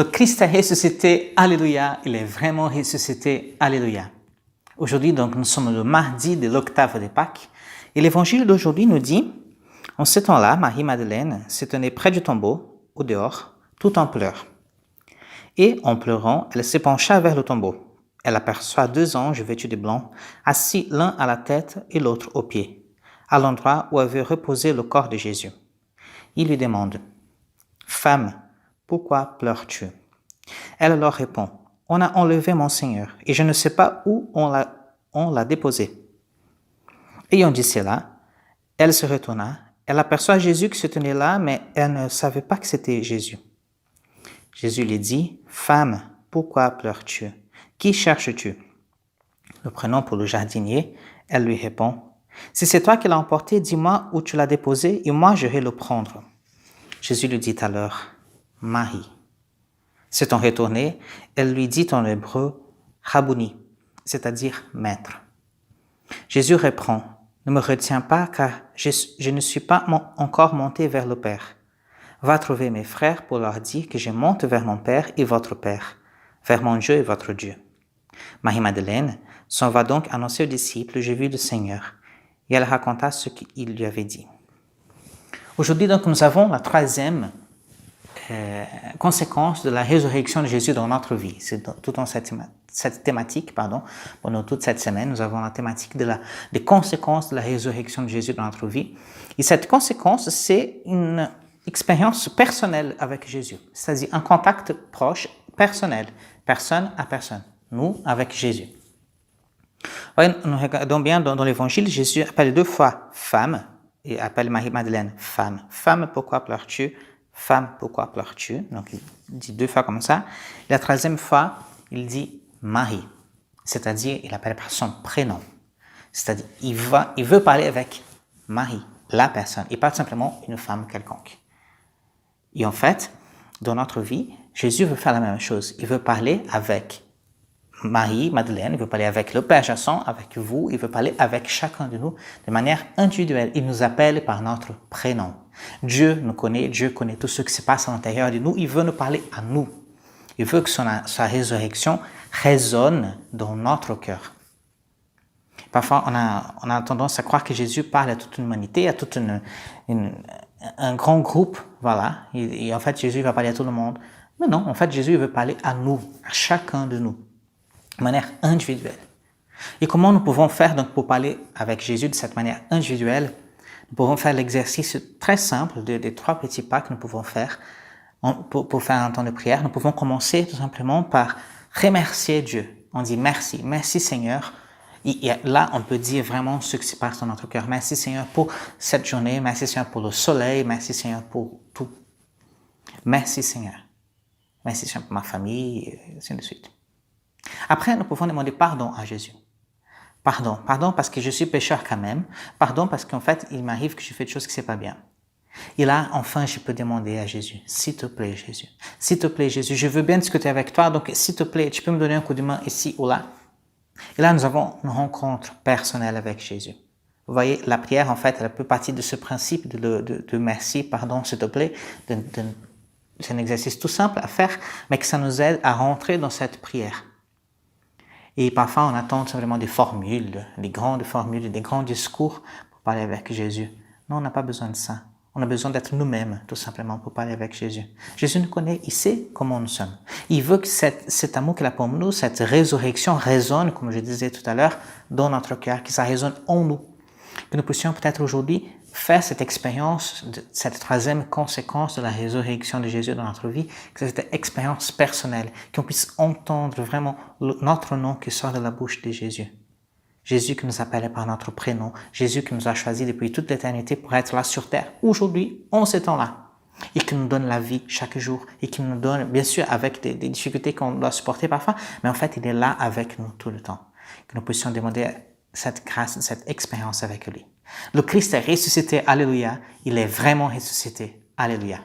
Le Christ est ressuscité, alléluia, il est vraiment ressuscité, alléluia. Aujourd'hui, donc, nous sommes le mardi de l'octave de Pâques, et l'évangile d'aujourd'hui nous dit, en ce temps-là, Marie-Madeleine se tenait près du tombeau, au dehors, tout en pleurs. Et en pleurant, elle se pencha vers le tombeau. Elle aperçoit 2 anges vêtus de blanc, assis l'un à la tête et l'autre aux pieds, à l'endroit où avait reposé le corps de Jésus. Il lui demande, « Femme, pourquoi pleures-tu » Elle leur répond, « On a enlevé mon Seigneur, et je ne sais pas où on l'a déposé. » Ayant dit cela, elle se retourna. Elle aperçoit Jésus qui se tenait là, mais elle ne savait pas que c'était Jésus. Jésus lui dit, « Femme, pourquoi pleures-tu? Qui cherches-tu » Le prenant pour le jardinier, elle lui répond, « Si c'est toi qui l'as emporté, dis-moi où tu l'as déposé, et moi j'irai le prendre. » Jésus lui dit alors, « Marie. » S'étant retournée, elle lui dit en hébreu, « Rabouni », c'est-à-dire « maître ». Jésus répond, « Ne me retiens pas, car je ne suis pas encore monté vers le Père. Va trouver mes frères pour leur dire que je monte vers mon Père et votre Père, vers mon Dieu et votre Dieu. » Marie-Madeleine s'en va donc annoncer aux disciples, « J'ai vu le Seigneur. » Et elle raconta ce qu'il lui avait dit. Aujourd'hui, donc, nous avons la 3e conséquence de la résurrection de Jésus dans notre vie. C'est tout dans cette thématique, pendant toute cette semaine, nous avons la thématique des conséquences de la résurrection de Jésus dans notre vie. Et cette conséquence, c'est une expérience personnelle avec Jésus, c'est-à-dire un contact proche, personnel, personne à personne, nous avec Jésus. Ouais, nous regardons bien dans l'Évangile, Jésus appelle 2 fois « femme » et appelle Marie-Madeleine « femme ». « Femme, pourquoi pleures-tu » ? « Femme, pourquoi pleures-tu » Donc, il dit 2 fois comme ça. Et la 3e fois, il dit « Marie », c'est-à-dire, il appelle par son prénom. C'est-à-dire, il veut parler avec Marie, la personne, et pas simplement une femme quelconque. Et en fait, dans notre vie, Jésus veut faire la même chose. Il veut parler avec Marie, Madeleine, il veut parler avec le Père Jason, avec vous, il veut parler avec chacun de nous de manière individuelle. Il nous appelle par notre prénom. Dieu nous connaît, Dieu connaît tout ce qui se passe à l'intérieur de nous, il veut nous parler à nous. Il veut que sa résurrection résonne dans notre cœur. Parfois, on a tendance à croire que Jésus parle à toute l'humanité, à tout un grand groupe, voilà. Et en fait, Jésus va parler à tout le monde. Mais non, en fait, Jésus veut parler à nous, à chacun de nous, de manière individuelle. Et comment nous pouvons faire donc pour parler avec Jésus de cette manière individuelle? Nous pouvons faire l'exercice très simple des 3 petits pas que nous pouvons faire pour faire un temps de prière. Nous pouvons commencer tout simplement par remercier Dieu. On dit merci, merci Seigneur. Et là, on peut dire vraiment ce qui se passe dans notre cœur. Merci Seigneur pour cette journée, merci Seigneur pour le soleil, merci Seigneur pour tout. Merci Seigneur. Merci Seigneur pour ma famille, et ainsi de suite. Après, nous pouvons demander pardon à Jésus. Pardon parce que je suis pécheur quand même. Pardon parce qu'en fait, il m'arrive que je fais des choses qui ne sont pas bien. Et là, enfin, je peux demander à Jésus, s'il te plaît Jésus, s'il te plaît Jésus, je veux bien discuter avec toi, donc s'il te plaît, tu peux me donner un coup de main ici ou là. Et là, nous avons une rencontre personnelle avec Jésus. Vous voyez, la prière, en fait, elle peut partir de ce principe de merci, pardon, s'il te plaît. C'est un exercice tout simple à faire, mais que ça nous aide à rentrer dans cette prière. Et parfois, on attend simplement des formules, des grandes formules, des grands discours pour parler avec Jésus. Non, on n'a pas besoin de ça. On a besoin d'être nous-mêmes, tout simplement, pour parler avec Jésus. Jésus nous connaît, il sait comment nous sommes. Il veut que cet amour qu'il a pour nous, cette résurrection résonne, comme je disais tout à l'heure, dans notre cœur, que ça résonne en nous. Que nous puissions peut-être aujourd'hui faire cette expérience, cette 3e conséquence de la résurrection de Jésus dans notre vie, que cette expérience personnelle, qu'on puisse entendre vraiment notre nom qui sort de la bouche de Jésus. Jésus qui nous appelle par notre prénom, Jésus qui nous a choisis depuis toute l'éternité pour être là sur terre, aujourd'hui, en ce temps-là, et qui nous donne la vie chaque jour, et qui nous donne, bien sûr, avec des difficultés qu'on doit supporter parfois, mais en fait, il est là avec nous tout le temps. Que nous puissions demander cette grâce, cette expérience avec lui. Le Christ est ressuscité, alléluia, il est vraiment ressuscité, alléluia.